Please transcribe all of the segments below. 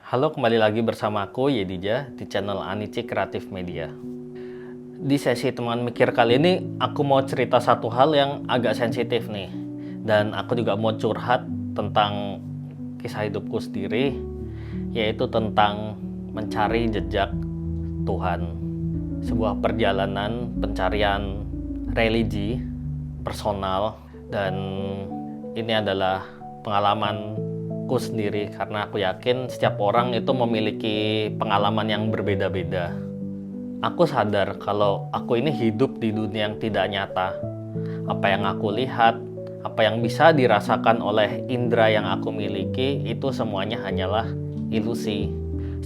Halo, kembali lagi bersama aku Yedija di channel Anici Kreatif Media. Di sesi teman mikir kali ini aku mau cerita satu hal yang agak sensitif nih. Dan aku juga mau curhat tentang kisah hidupku sendiri, yaitu tentang mencari jejak Tuhan. Sebuah perjalanan pencarian religi personal, dan ini adalah pengalamanku sendiri karena aku yakin setiap orang itu memiliki pengalaman yang berbeda-beda. Aku sadar kalau aku ini hidup di dunia yang tidak nyata. Apa yang aku lihat, apa yang bisa dirasakan oleh indera yang aku miliki, itu semuanya hanyalah ilusi.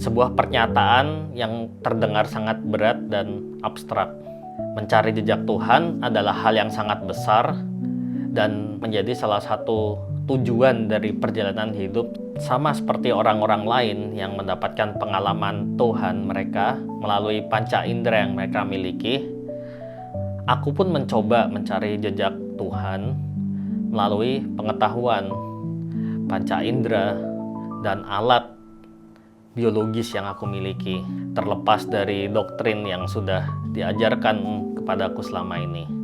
Sebuah pernyataan yang terdengar sangat berat dan abstrak. Mencari jejak Tuhan adalah hal yang sangat besar dan menjadi salah satu tujuan dari perjalanan hidup, sama seperti orang-orang lain yang mendapatkan pengalaman Tuhan mereka melalui panca indera yang mereka miliki. Aku pun mencoba mencari jejak Tuhan melalui pengetahuan panca indera dan alat biologis yang aku miliki, terlepas dari doktrin yang sudah diajarkan kepadaku selama ini.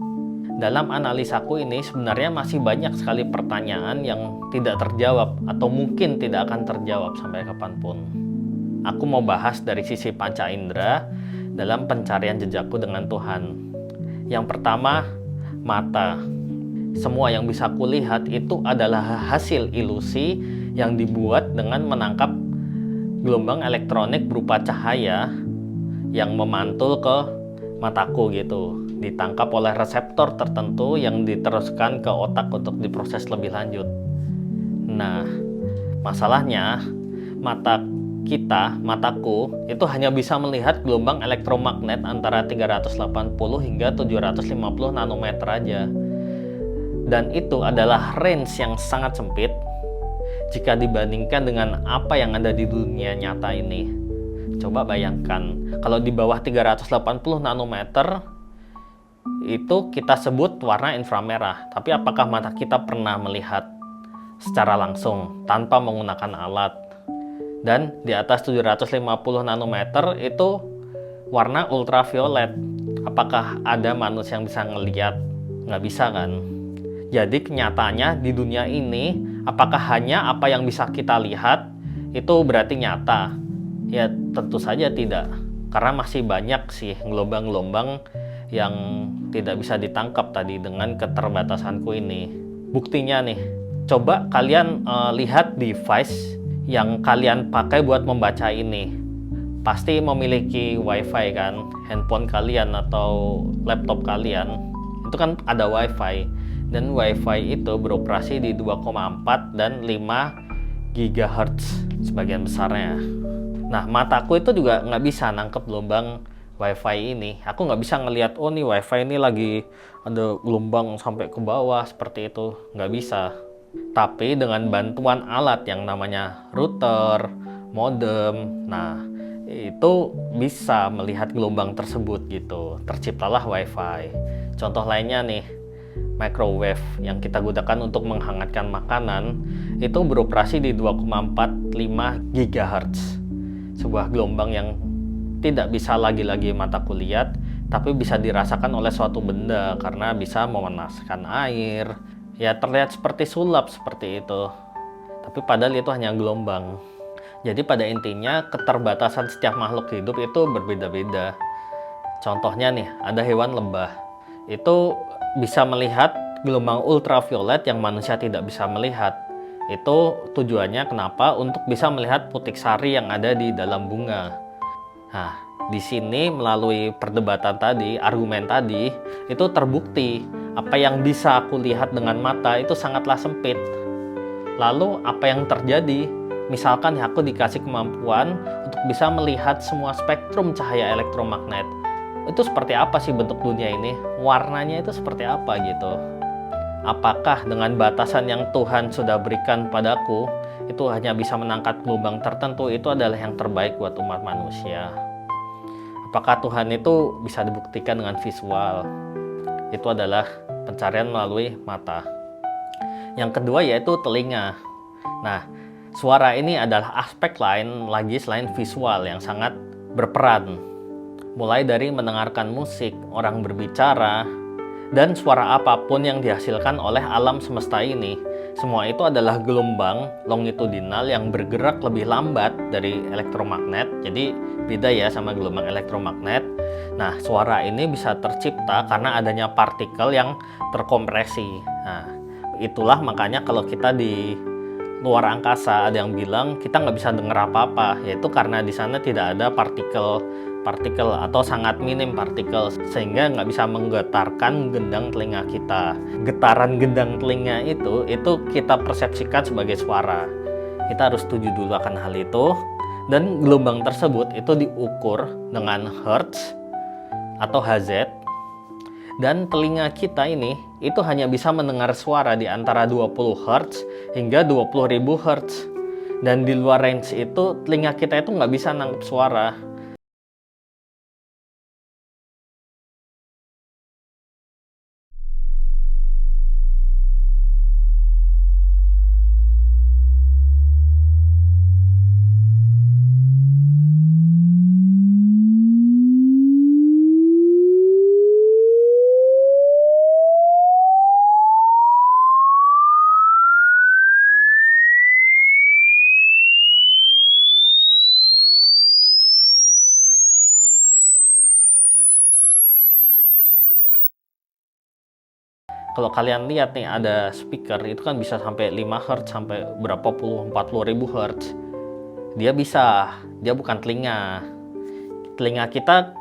Dalam analisaku ini sebenarnya masih banyak sekali pertanyaan yang tidak terjawab atau mungkin tidak akan terjawab sampai kapanpun. Aku mau bahas dari sisi panca indera dalam pencarian jejakku dengan Tuhan. Yang pertama, mata. Semua yang bisa kulihat itu adalah hasil ilusi yang dibuat dengan menangkap gelombang elektronik berupa cahaya yang memantul ke mataku gitu, ditangkap oleh reseptor tertentu yang diteruskan ke otak untuk diproses lebih lanjut. Nah, masalahnya mataku itu hanya bisa melihat gelombang elektromagnet antara 380 hingga 750 nanometer aja. Dan itu adalah range yang sangat sempit jika dibandingkan dengan apa yang ada di dunia nyata ini. Coba bayangkan, kalau di bawah 380 nanometer itu kita sebut warna inframerah. Tapi apakah mata kita pernah melihat secara langsung tanpa menggunakan alat? Dan di atas 750 nanometer itu warna ultraviolet. Apakah ada manusia yang bisa ngelihat? Nggak bisa kan? Jadi kenyataannya di dunia ini, apakah hanya apa yang bisa kita lihat itu berarti nyata? Ya tentu saja tidak, karena masih banyak sih gelombang-gelombang yang tidak bisa ditangkap tadi dengan keterbatasanku ini. Buktinya nih, coba kalian lihat device yang kalian pakai buat membaca ini. Pasti memiliki wifi kan, handphone kalian atau laptop kalian itu kan ada wifi, dan wifi itu beroperasi di 2,4 dan 5 GHz sebagian besarnya. Nah, mataku itu juga nggak bisa nangkep gelombang wifi ini. Aku nggak bisa ngelihat, oh nih wifi ini lagi ada gelombang sampai ke bawah seperti itu. Nggak bisa. Tapi dengan bantuan alat yang namanya router, modem, nah itu bisa melihat gelombang tersebut gitu. Terciptalah wifi. Contoh lainnya nih, microwave yang kita gunakan untuk menghangatkan makanan itu beroperasi di 2,45 GHz. Sebuah gelombang yang tidak bisa lagi-lagi mataku lihat, tapi bisa dirasakan oleh suatu benda karena bisa memanaskan air. Ya terlihat seperti sulap seperti itu. Tapi padahal itu hanya gelombang. Jadi pada intinya keterbatasan setiap makhluk hidup itu berbeda-beda. Contohnya nih, ada hewan lebah. Itu bisa melihat gelombang ultraviolet yang manusia tidak bisa melihat. Itu tujuannya kenapa? Untuk bisa melihat putik sari yang ada di dalam bunga. Nah, di sini melalui perdebatan tadi, argumen tadi, itu terbukti apa yang bisa aku lihat dengan mata itu sangatlah sempit. Lalu apa yang terjadi? Misalkan aku dikasih kemampuan untuk bisa melihat semua spektrum cahaya elektromagnet. Itu seperti apa sih bentuk dunia ini? Warnanya itu seperti apa gitu? Apakah dengan batasan yang Tuhan sudah berikan padaku, itu hanya bisa menangkap gelombang tertentu, itu adalah yang terbaik buat umat manusia? Apakah Tuhan itu bisa dibuktikan dengan visual? Itu adalah pencarian melalui mata. Yang kedua yaitu telinga. Nah, Suara ini adalah aspek lain lagi selain visual yang sangat berperan. Mulai dari mendengarkan musik, orang berbicara, dan suara apapun yang dihasilkan oleh alam semesta ini. Semua itu adalah gelombang longitudinal yang bergerak lebih lambat dari elektromagnet. Jadi beda ya sama gelombang elektromagnet. Nah, suara ini bisa tercipta karena adanya partikel yang terkompresi. Nah, itulah makanya kalau kita di luar angkasa ada yang bilang kita nggak bisa dengar apa-apa, yaitu karena di sana tidak ada partikel atau sangat minim partikel, sehingga nggak bisa menggetarkan gendang telinga kita. Getaran gendang telinga itu kita persepsikan sebagai suara. Kita harus setuju dulu akan hal itu, dan gelombang tersebut itu diukur dengan hertz atau Hz, dan telinga kita ini itu hanya bisa mendengar suara di antara 20 Hz hingga 20.000 Hz, dan di luar range itu telinga kita itu nggak bisa nangkep suara. Kalau kalian lihat nih ada speaker itu kan bisa sampai 5 Hz sampai berapa puluh 40.000 Hz. Dia bukan telinga. Telinga kita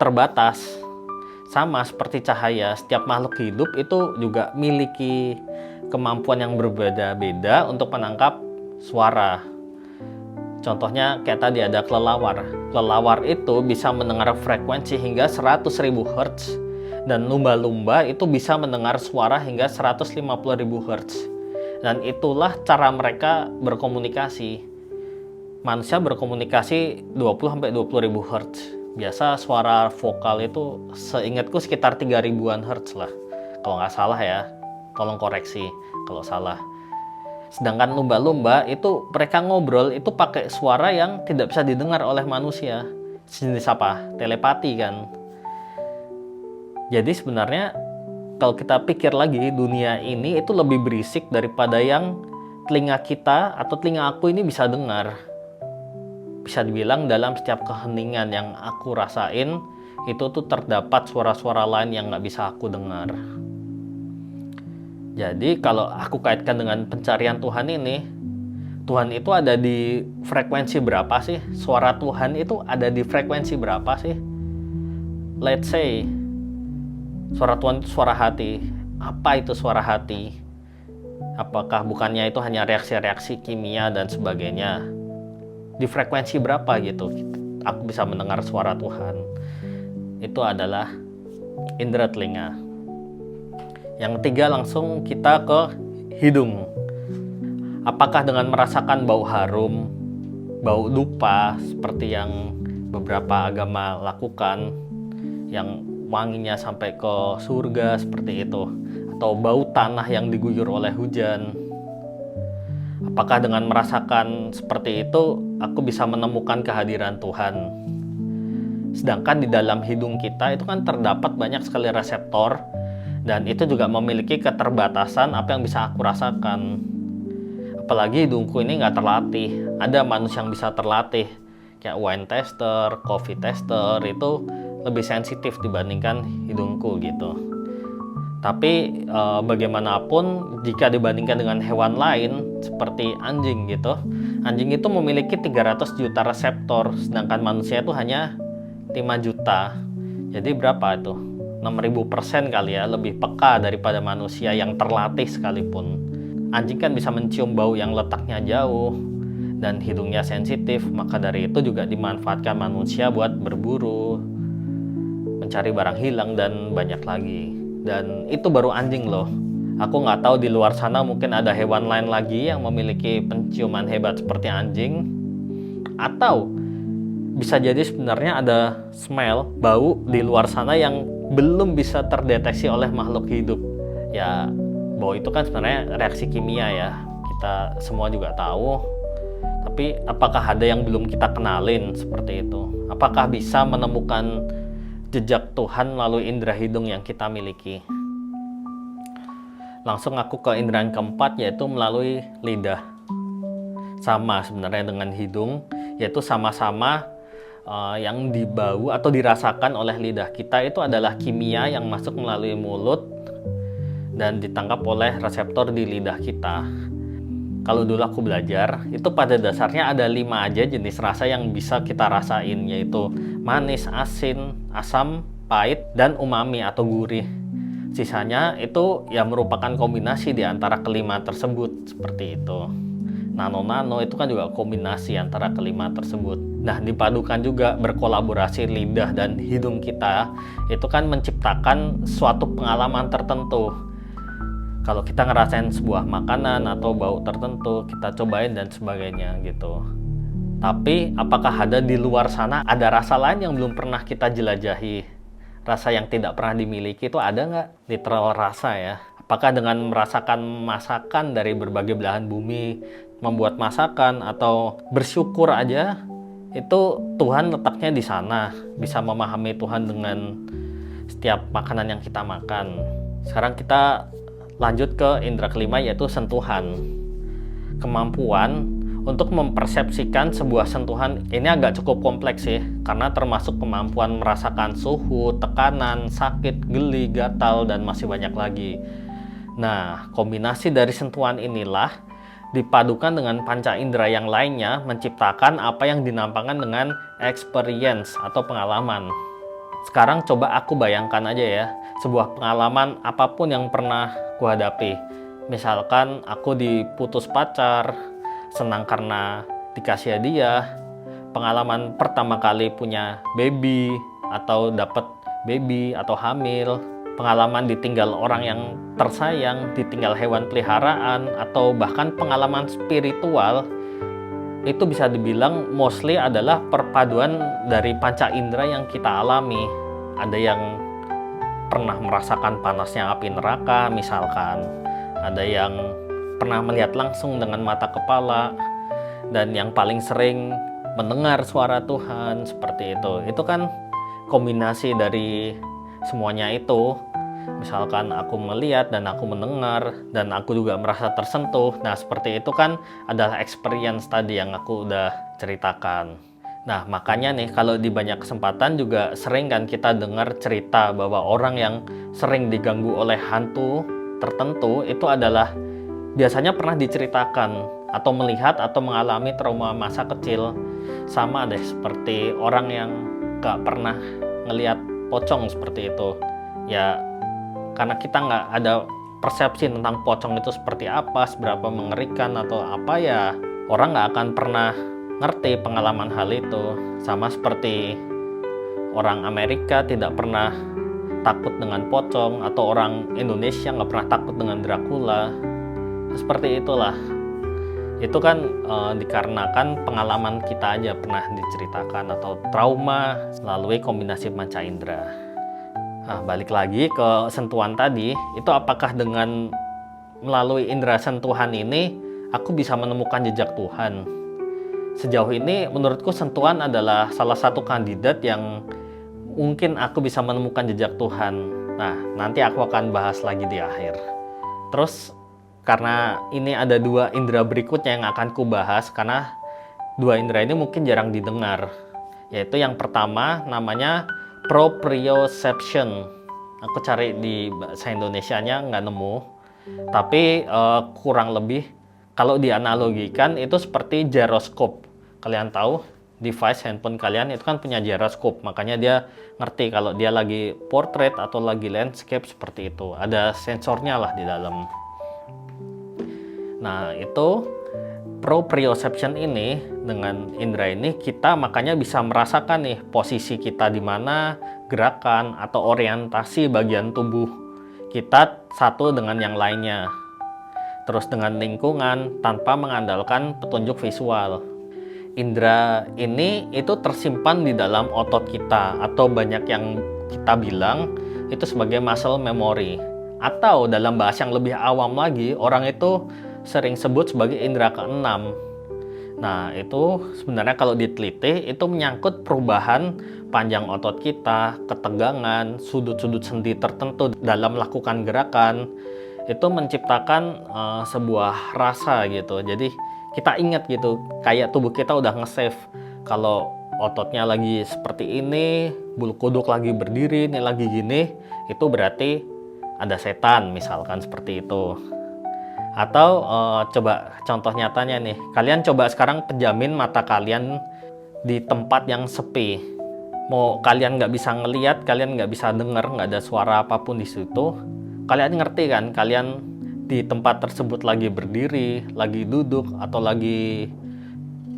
terbatas. Sama seperti cahaya, setiap makhluk hidup itu juga memiliki kemampuan yang berbeda-beda untuk menangkap suara. Contohnya kayak tadi ada kelelawar. Kelelawar itu bisa mendengar frekuensi hingga 100.000 Hz. Dan lumba-lumba itu bisa mendengar suara hingga 150.000 Hz. Dan itulah cara mereka berkomunikasi. Manusia berkomunikasi 20-20.000 Hz. Biasa suara vokal itu seingatku sekitar 3.000-an Hz lah. Kalau nggak salah ya, tolong koreksi kalau salah. Sedangkan lumba-lumba itu mereka ngobrol itu pakai suara yang tidak bisa didengar oleh manusia. Jenis apa? Telepati kan. Jadi sebenarnya kalau kita pikir lagi, dunia ini itu lebih berisik daripada yang telinga kita atau telinga aku ini bisa dengar. Bisa dibilang dalam setiap keheningan yang aku rasain itu tuh terdapat suara-suara lain yang nggak bisa aku dengar. Jadi kalau aku kaitkan dengan pencarian Tuhan ini, Tuhan itu ada di frekuensi berapa sih? Suara Tuhan itu ada di frekuensi berapa sih? Let's say suara Tuhan itu suara hati. Apa itu suara hati? Apakah bukannya itu hanya reaksi-reaksi kimia dan sebagainya? Di frekuensi berapa gitu aku bisa mendengar suara Tuhan? Itu adalah indera telinga. Yang ketiga langsung kita ke hidung. Apakah dengan merasakan bau harum, bau dupa seperti yang beberapa agama lakukan, yang wanginya sampai ke surga seperti itu, atau bau tanah yang diguyur oleh hujan? Apakah dengan merasakan seperti itu aku bisa menemukan kehadiran Tuhan? Sedangkan di dalam hidung kita itu kan terdapat banyak sekali reseptor, dan itu juga memiliki keterbatasan apa yang bisa aku rasakan. Apalagi hidungku ini nggak terlatih. Ada manusia yang bisa terlatih, kayak wine tester, coffee tester, itu lebih sensitif dibandingkan hidungku gitu. Tapi bagaimanapun jika dibandingkan dengan hewan lain seperti anjing gitu, anjing itu memiliki 300 juta reseptor, sedangkan manusia itu hanya 5 juta. Jadi berapa itu? 6.000% kali ya, lebih peka daripada manusia yang terlatih sekalipun. Anjing kan bisa mencium bau yang letaknya jauh dan hidungnya sensitif, maka dari itu juga dimanfaatkan manusia buat berburu, mencari barang hilang, dan banyak lagi. Dan itu baru anjing loh. Aku nggak tahu di luar sana mungkin ada hewan lain lagi yang memiliki penciuman hebat seperti anjing. Atau bisa jadi sebenarnya ada smell, bau di luar sana yang belum bisa terdeteksi oleh makhluk hidup. Ya, bau itu kan sebenarnya reaksi kimia ya. kita semua juga tahu. Tapi apakah ada yang belum kita kenalin seperti itu? Apakah bisa menemukan jejak Tuhan melalui indera hidung yang kita miliki? Langsung aku ke indera yang keempat, yaitu melalui lidah. Sama sebenarnya dengan hidung, yaitu sama-sama yang dibau atau dirasakan oleh lidah kita itu adalah kimia yang masuk melalui mulut dan ditangkap oleh reseptor di lidah kita. Kalau dulu aku belajar, itu pada dasarnya ada 5 aja jenis rasa yang bisa kita rasain, yaitu manis, asin, asam, pahit, dan umami atau gurih. Sisanya itu ya merupakan kombinasi di antara kelima tersebut, seperti itu. Nano-nano itu kan juga kombinasi antara kelima tersebut. Nah, dipadukan juga berkolaborasi lidah dan hidung kita, itu kan menciptakan suatu pengalaman tertentu. Kalau kita ngerasain sebuah makanan atau bau tertentu, kita cobain dan sebagainya gitu. Tapi apakah ada di luar sana ada rasa lain yang belum pernah kita jelajahi? Rasa yang tidak pernah dimiliki itu ada nggak? Literal rasa ya. Apakah dengan merasakan masakan dari berbagai belahan bumi, membuat masakan atau bersyukur aja, itu Tuhan letaknya di sana, bisa memahami Tuhan dengan setiap makanan yang kita makan. Sekarang kita lanjut ke indera kelima, yaitu sentuhan. Kemampuan untuk mempersepsikan sebuah sentuhan ini agak cukup kompleks sih, karena termasuk kemampuan merasakan suhu, tekanan, sakit, geli, gatal, dan masih banyak lagi. Nah, kombinasi dari sentuhan inilah dipadukan dengan panca indera yang lainnya menciptakan apa yang dinampakkan dengan experience atau pengalaman. Sekarang coba aku bayangkan aja ya, sebuah pengalaman apapun yang pernah kuhadapi. Misalkan aku diputus pacar, senang karena dikasih hadiah, pengalaman pertama kali punya baby atau dapat baby atau hamil, pengalaman ditinggal orang yang tersayang, ditinggal hewan peliharaan, atau bahkan pengalaman spiritual, itu bisa dibilang mostly adalah perpaduan dari panca indera yang kita alami. Ada yang pernah merasakan panasnya api neraka misalkan, ada yang pernah melihat langsung dengan mata kepala, dan yang paling sering mendengar suara Tuhan seperti itu. Itu kan kombinasi dari semuanya itu. Misalkan aku melihat dan aku mendengar dan aku juga merasa tersentuh. Nah, seperti itu kan adalah experience tadi yang aku udah ceritakan. Nah, makanya nih kalau di banyak kesempatan juga sering kan kita dengar cerita bahwa orang yang sering diganggu oleh hantu tertentu itu adalah biasanya pernah diceritakan atau melihat atau mengalami trauma masa kecil. Sama deh seperti orang yang gak pernah ngelihat pocong seperti itu. Ya, karena kita nggak ada persepsi tentang pocong itu seperti apa, seberapa mengerikan atau apa, ya orang nggak akan pernah ngerti pengalaman hal itu. Sama seperti orang Amerika tidak pernah takut dengan pocong, atau orang Indonesia nggak pernah takut dengan Dracula. Seperti itulah. Itu kan dikarenakan pengalaman kita aja pernah diceritakan atau trauma melalui kombinasi panca indera. Nah, balik lagi ke sentuhan tadi, itu apakah dengan melalui indera sentuhan ini aku bisa menemukan jejak Tuhan? Sejauh ini menurutku sentuhan adalah salah satu kandidat yang mungkin aku bisa menemukan jejak Tuhan. Nah, nanti aku akan bahas lagi di akhir. Terus karena ini ada 2 indera berikutnya yang akan ku bahas, karena 2 indera ini mungkin jarang didengar. Yaitu yang pertama namanya proprioception. Aku cari di bahasa Indonesianya nggak nemu, tapi kurang lebih kalau dianalogikan itu seperti giroskop. Kalian tahu device handphone kalian itu kan punya giroskop, makanya dia ngerti kalau dia lagi portrait atau lagi landscape seperti itu. Ada sensornya lah di dalam. Nah, itu proprioception ini, dengan indera ini kita makanya bisa merasakan nih posisi kita di mana, gerakan atau orientasi bagian tubuh kita satu dengan yang lainnya. Terus dengan lingkungan tanpa mengandalkan petunjuk visual. Indera ini itu tersimpan di dalam otot kita, atau banyak yang kita bilang itu sebagai muscle memory. Atau dalam bahasa yang lebih awam lagi, orang itu sering sebut sebagai indera keenam. Nah, itu sebenarnya kalau diteliti itu menyangkut perubahan panjang otot kita, ketegangan, sudut-sudut sendi tertentu dalam melakukan gerakan. Itu menciptakan sebuah rasa gitu. Jadi kita ingat gitu, kayak tubuh kita udah nge-save kalau ototnya lagi seperti ini, bulu kuduk lagi berdiri, ini lagi gini, itu berarti ada setan misalkan seperti itu. Atau coba contoh nyatanya nih, kalian coba sekarang pejamin mata kalian di tempat yang sepi. Mau kalian nggak bisa ngelihat, kalian nggak bisa dengar, nggak ada suara apapun di situ, kalian ngerti kan kalian di tempat tersebut lagi berdiri, lagi duduk, atau lagi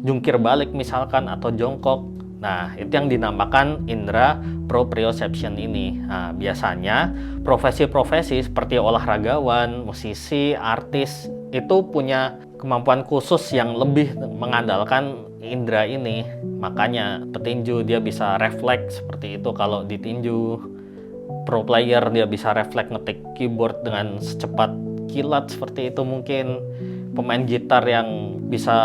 jungkir balik misalkan, atau jongkok. Nah, itu yang dinamakan indera proprioception ini. Nah, biasanya profesi-profesi seperti olahragawan, musisi, artis itu punya kemampuan khusus yang lebih mengandalkan indera ini. Makanya petinju dia bisa refleks seperti itu kalau ditinju. Pro player dia bisa refleks ngetik keyboard dengan secepat kilat seperti itu mungkin. Pemain gitar yang bisa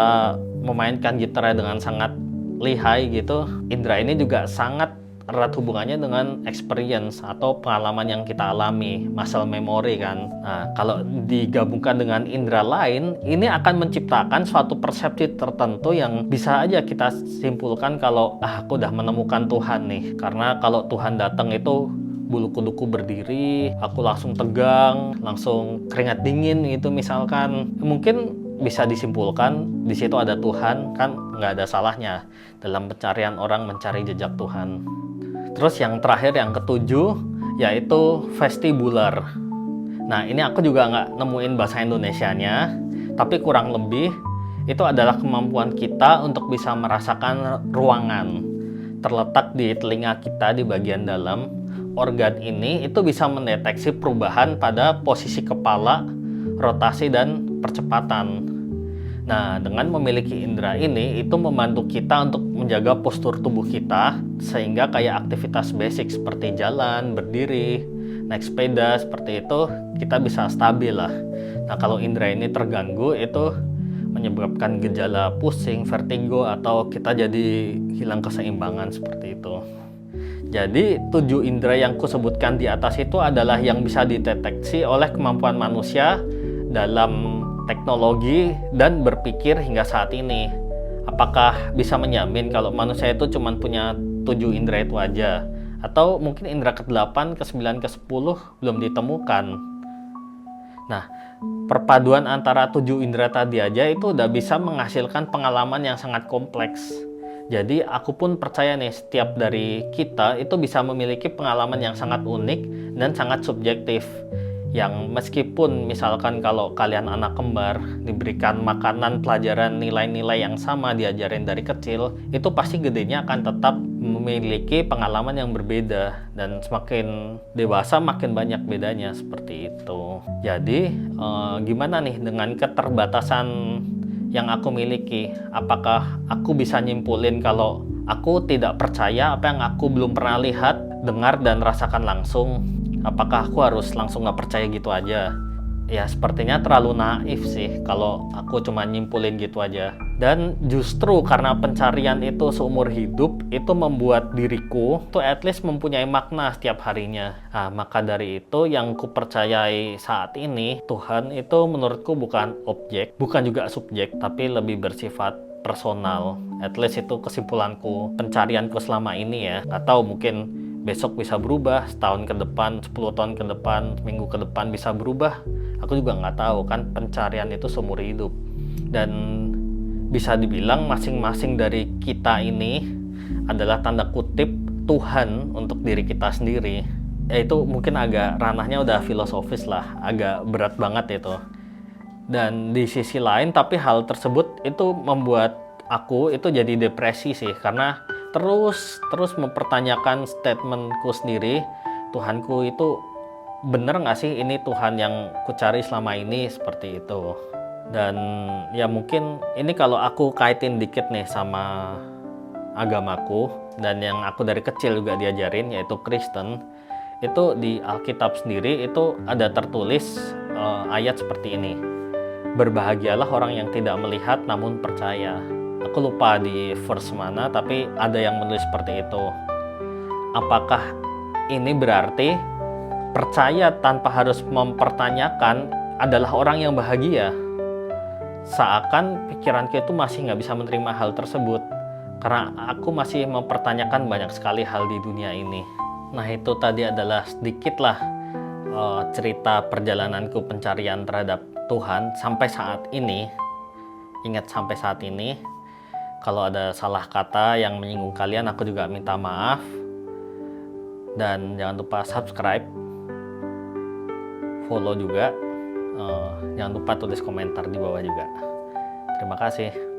memainkan gitarnya dengan sangat lihai gitu. Indera ini juga sangat erat hubungannya dengan experience atau pengalaman yang kita alami, muscle memory kan. Nah, kalau digabungkan dengan indera lain, ini akan menciptakan suatu persepsi tertentu yang bisa aja kita simpulkan kalau aku udah menemukan Tuhan nih. Karena kalau Tuhan datang itu bulu kuduku berdiri, aku langsung tegang, langsung keringat dingin gitu misalkan. Mungkin bisa disimpulkan di situ ada Tuhan, kan nggak ada salahnya dalam pencarian orang mencari jejak Tuhan. Terus yang terakhir, yang ketujuh, yaitu vestibular. Nah, ini aku juga nggak nemuin bahasa Indonesianya, tapi kurang lebih itu adalah kemampuan kita untuk bisa merasakan ruangan terletak di telinga kita di bagian dalam. Organ ini itu bisa mendeteksi perubahan pada posisi kepala, rotasi, dan percepatan. Nah, dengan memiliki indera ini, itu membantu kita untuk menjaga postur tubuh kita, sehingga kayak aktivitas basic seperti jalan, berdiri, naik sepeda, seperti itu, kita bisa stabil lah. Nah, kalau indera ini terganggu, itu menyebabkan gejala pusing, vertigo, atau kita jadi hilang keseimbangan seperti itu. Jadi 7 indera yang kusebutkan di atas itu adalah yang bisa dideteksi oleh kemampuan manusia dalam teknologi dan berpikir hingga saat ini. Apakah bisa menjamin kalau manusia itu cuma punya 7 indera itu aja? Atau mungkin indera ke-8, ke-9, ke-10 belum ditemukan? Nah, perpaduan antara 7 indera tadi aja itu udah bisa menghasilkan pengalaman yang sangat kompleks. Jadi aku pun percaya nih, setiap dari kita itu bisa memiliki pengalaman yang sangat unik dan sangat subjektif. Yang meskipun misalkan kalau kalian anak kembar diberikan makanan, pelajaran, nilai-nilai yang sama diajarin dari kecil, itu pasti gedenya akan tetap memiliki pengalaman yang berbeda, dan semakin dewasa makin banyak bedanya seperti itu. Jadi gimana nih dengan keterbatasan yang aku miliki? Apakah aku bisa nyimpulin kalau aku tidak percaya apa yang aku belum pernah lihat, dengar, dan rasakan langsung? Apakah aku harus langsung nggak percaya gitu aja? Ya, sepertinya terlalu naif sih kalau aku cuma nyimpulin gitu aja. Dan justru karena pencarian itu seumur hidup, itu membuat diriku tuh at least mempunyai makna setiap harinya. Nah, maka dari itu yang ku percayai saat ini, Tuhan itu menurutku bukan objek, bukan juga subjek, tapi lebih bersifat personal. At least itu kesimpulanku, pencarianku selama ini ya. Atau mungkin besok bisa berubah, setahun ke depan, 10 tahun ke depan, minggu ke depan bisa berubah. Aku juga nggak tahu kan, pencarian itu seumur hidup. Dan bisa dibilang masing-masing dari kita ini adalah tanda kutip Tuhan untuk diri kita sendiri. Ya itu mungkin agak ranahnya udah filosofis lah, agak berat banget itu. Dan di sisi lain, tapi hal tersebut itu membuat aku itu jadi depresi sih, karena terus mempertanyakan statementku sendiri, Tuhanku itu bener nggak sih ini Tuhan yang kucari selama ini, seperti itu. Dan ya mungkin ini kalau aku kaitin dikit nih sama agamaku dan yang aku dari kecil juga diajarin, yaitu Kristen. Itu di Alkitab sendiri itu ada tertulis ayat seperti ini. Berbahagialah orang yang tidak melihat namun percaya. Aku lupa di verse mana, tapi ada yang menulis seperti itu. Apakah ini berarti percaya tanpa harus mempertanyakan adalah orang yang bahagia? Seakan pikiranku itu masih nggak bisa menerima hal tersebut, karena aku masih mempertanyakan banyak sekali hal di dunia ini. Nah, itu tadi adalah sedikitlah cerita perjalananku pencarian terhadap Tuhan sampai saat ini. Ingat, sampai saat ini. Kalau ada salah kata yang menyinggung kalian, aku juga minta maaf. Dan jangan lupa subscribe, follow juga. Jangan lupa tulis komentar di bawah juga. Terima kasih.